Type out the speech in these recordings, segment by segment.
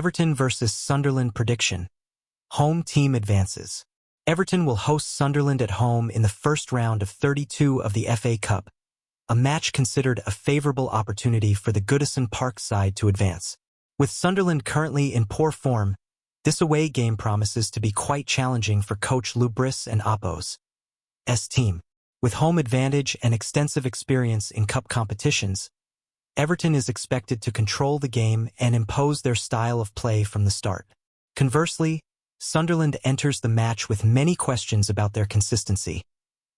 Everton vs Sunderland prediction. Home team advances. Everton will host Sunderland at home in the first round of 32 of the FA Cup, a match considered a favourable opportunity for the Goodison Park side to advance. With Sunderland currently in poor form, this away game promises to be quite challenging for coach Lubris and Oppo's team. With home advantage and extensive experience in cup competitions, Everton is expected to control the game and impose their style of play from the start. Conversely, Sunderland enters the match with many questions about their consistency,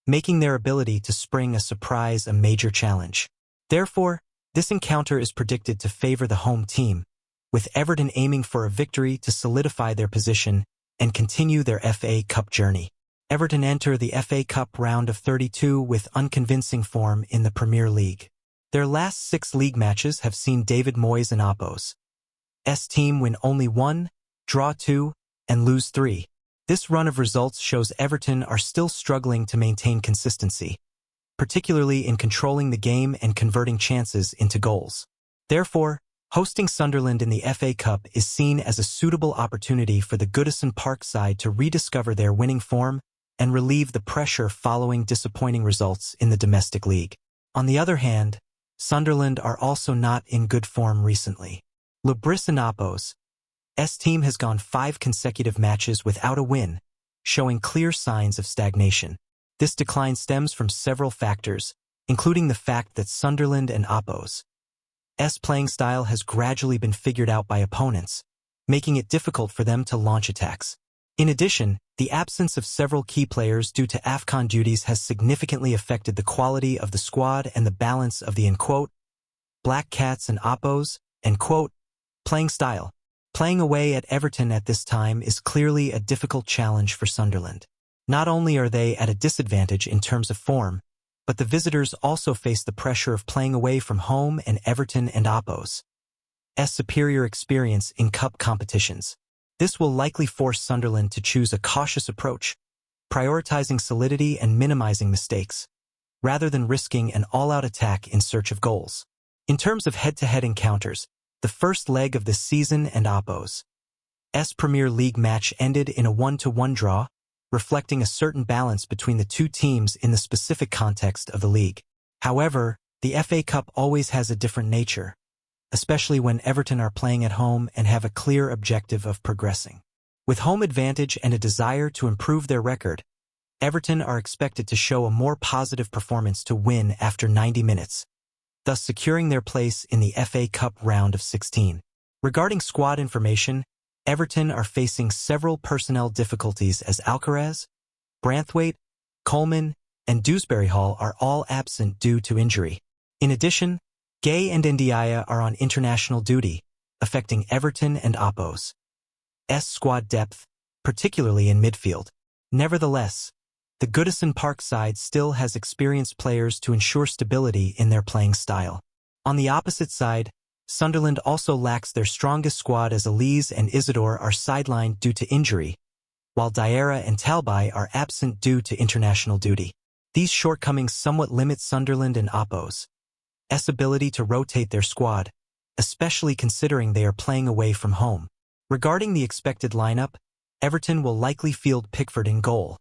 making their ability to spring a surprise a major challenge. Therefore, this encounter is predicted to favor the home team, with Everton aiming for a victory to solidify their position and continue their FA Cup journey. Everton enter the FA Cup round of 32 with unconvincing form in the Premier League. Their last 6 league matches have seen David Moyes and Oppo's team win only 1, draw 2, and lose 3. This run of results shows Everton are still struggling to maintain consistency, particularly in controlling the game and converting chances into goals. Therefore, hosting Sunderland in the FA Cup is seen as a suitable opportunity for the Goodison Park side to rediscover their winning form and relieve the pressure following disappointing results in the domestic league. On the other hand, Sunderland are also not in good form recently. Lubris and Oppo's team has gone 5 consecutive matches without a win, showing clear signs of stagnation. This decline stems from several factors, including the fact that Sunderland and Oppo's playing style has gradually been figured out by opponents, making it difficult for them to launch attacks. In addition, the absence of several key players due to AFCON duties has significantly affected the quality of the squad and the balance of the Black Cats and Oppo's playing style. Playing away at Everton at this time is clearly a difficult challenge for Sunderland. Not only are they at a disadvantage in terms of form, but the visitors also face the pressure of playing away from home and Everton and Oppo's superior experience in cup competitions. This will likely force Sunderland to choose a cautious approach, prioritizing solidity and minimizing mistakes, rather than risking an all-out attack in search of goals. In terms of head-to-head encounters, the first leg of the season and Oppo's Premier League match ended in a 1-1 draw, reflecting a certain balance between the two teams in the specific context of the league. However, the FA Cup always has a different nature, especially when Everton are playing at home and have a clear objective of progressing. With home advantage and a desire to improve their record, Everton are expected to show a more positive performance to win after 90 minutes, thus securing their place in the FA Cup round of 16. Regarding squad information, Everton are facing several personnel difficulties as Alcaraz, Branthwaite, Coleman, and Dewsbury Hall are all absent due to injury. In addition, Gay and Ndiaye are on international duty, affecting Everton and Oppo's squad depth, particularly in midfield. Nevertheless, the Goodison Park side still has experienced players to ensure stability in their playing style. On the opposite side, Sunderland also lacks their strongest squad as Elise and Isidore are sidelined due to injury, while Diarra and Talby are absent due to international duty. These shortcomings somewhat limit Sunderland and Oppo's ability to rotate their squad, especially considering they are playing away from home. Regarding the expected lineup, Everton will likely field Pickford in goal.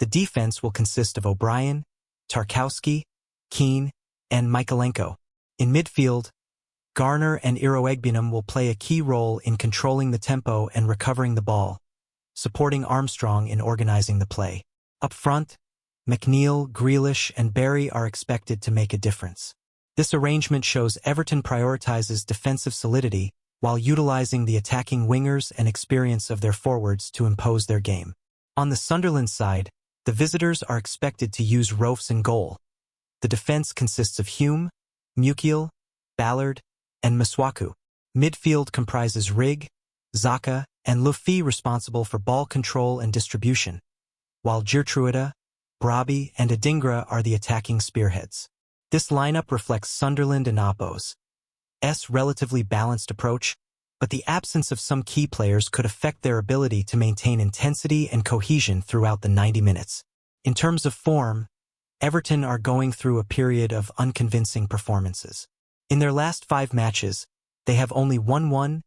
The defense will consist of O'Brien, Tarkowski, Keane, and Mykolenko. In midfield, Garner and Iroegbunam will play a key role in controlling the tempo and recovering the ball, supporting Armstrong in organizing the play. Up front, McNeil, Grealish, and Barry are expected to make a difference. This arrangement shows Everton prioritizes defensive solidity while utilizing the attacking wingers and experience of their forwards to impose their game. On the Sunderland side, the visitors are expected to use Roufs in goal. The defense consists of Hume, Mukiel, Ballard, and Masuaku. Midfield comprises Rigg, Xhaka, and Luffy responsible for ball control and distribution, while Geertruida, Brobby, and Adingra are the attacking spearheads. This lineup reflects Sunderland and Oppo's relatively balanced approach, but the absence of some key players could affect their ability to maintain intensity and cohesion throughout the 90 minutes. In terms of form, Everton are going through a period of unconvincing performances. In their last 5 matches, they have only won 1,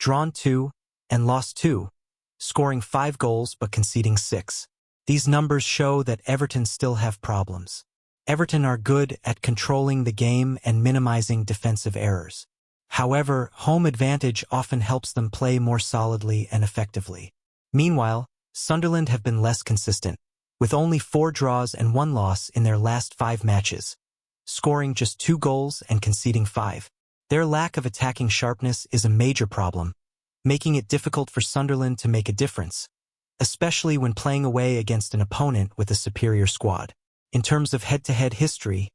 drawn 2, and lost 2, scoring 5 goals but conceding 6. These numbers show that Everton still have problems. Everton are good at controlling the game and minimizing defensive errors. However, home advantage often helps them play more solidly and effectively. Meanwhile, Sunderland have been less consistent, with only 4 draws and 1 loss in their last 5 matches, scoring just 2 goals and conceding 5. Their lack of attacking sharpness is a major problem, making it difficult for Sunderland to make a difference, especially when playing away against an opponent with a superior squad. In terms of head-to-head history,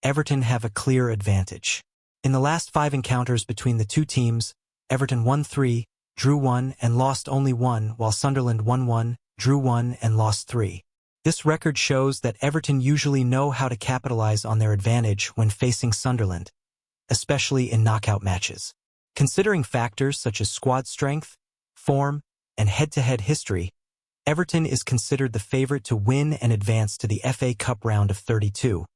Everton have a clear advantage. In the last 5 encounters between the two teams, Everton won 3, drew 1, and lost only 1, while Sunderland won 1, drew 1, and lost 3. This record shows that Everton usually know how to capitalize on their advantage when facing Sunderland, especially in knockout matches. Considering factors such as squad strength, form, and head-to-head history, Everton is considered the favorite to win and advance to the FA Cup round of 32,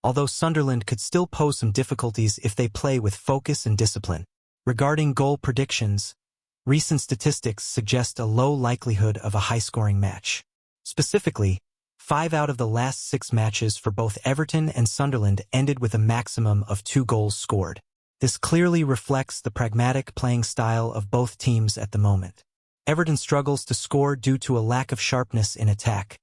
although Sunderland could still pose some difficulties if they play with focus and discipline. Regarding goal predictions, recent statistics suggest a low likelihood of a high-scoring match. Specifically, 5 out of the last 6 matches for both Everton and Sunderland ended with a maximum of 2 goals scored. This clearly reflects the pragmatic playing style of both teams at the moment. Everton struggles to score due to a lack of sharpness in attack,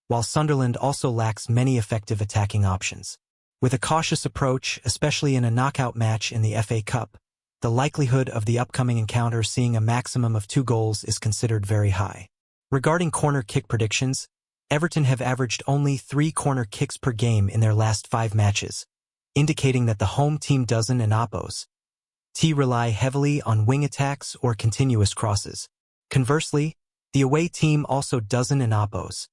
while Sunderland also lacks many effective attacking options. With a cautious approach, especially in a knockout match in the FA Cup, the likelihood of the upcoming encounter seeing a maximum of 2 goals is considered very high. Regarding corner kick predictions, Everton have averaged only 3 corner kicks per game in their last 5 matches, indicating that the home team doesn't and oppos rely heavily on wing attacks or continuous crosses. Conversely, the away team also doesn't and oppos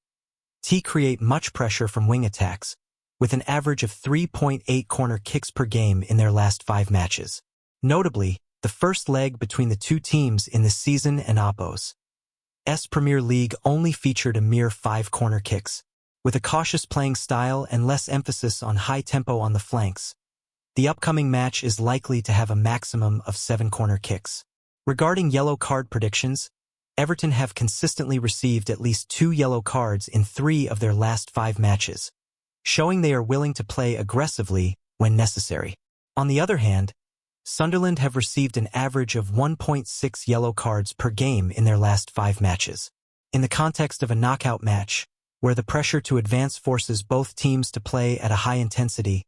create much pressure from wing attacks, with an average of 3.8 corner kicks per game in their last 5 matches. Notably, the first leg between the two teams in the season and oppos Premier League only featured a mere 5 corner kicks. With a cautious playing style and less emphasis on high tempo on the flanks, the upcoming match is likely to have a maximum of 7 corner kicks. Regarding yellow card predictions, Everton have consistently received at least 2 yellow cards in 3 of their last 5 matches, showing they are willing to play aggressively when necessary. On the other hand, Sunderland have received an average of 1.6 yellow cards per game in their last 5 matches. In the context of a knockout match, where the pressure to advance forces both teams to play at a high intensity,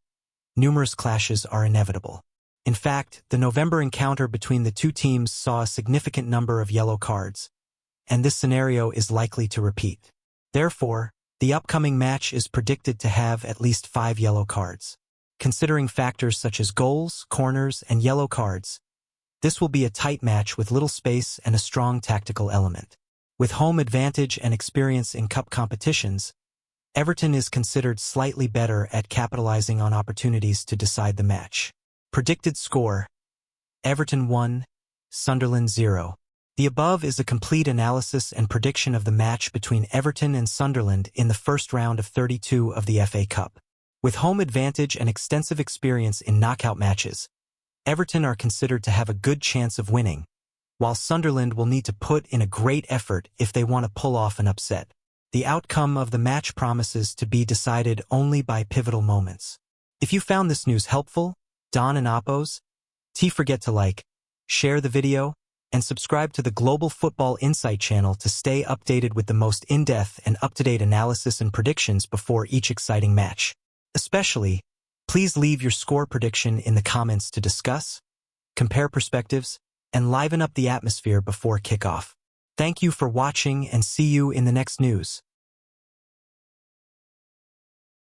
numerous clashes are inevitable. In fact, the November encounter between the two teams saw a significant number of yellow cards, and this scenario is likely to repeat. Therefore, the upcoming match is predicted to have at least 5 yellow cards. Considering factors such as goals, corners, and yellow cards, this will be a tight match with little space and a strong tactical element. With home advantage and experience in cup competitions, Everton is considered slightly better at capitalizing on opportunities to decide the match. Predicted score: Everton 1, Sunderland 0. The above is a complete analysis and prediction of the match between Everton and Sunderland in the first round of 32 of the FA Cup. With home advantage and extensive experience in knockout matches, Everton are considered to have a good chance of winning, while Sunderland will need to put in a great effort if they want to pull off an upset. The outcome of the match promises to be decided only by pivotal moments. If you found this news helpful, Don and Oppos, don't forget to like, share the video, and subscribe to the Global Football Insight channel to stay updated with the most in-depth and up-to-date analysis and predictions before each exciting match. Especially, please leave your score prediction in the comments to discuss, compare perspectives, and liven up the atmosphere before kickoff. Thank you for watching and see you in the next news.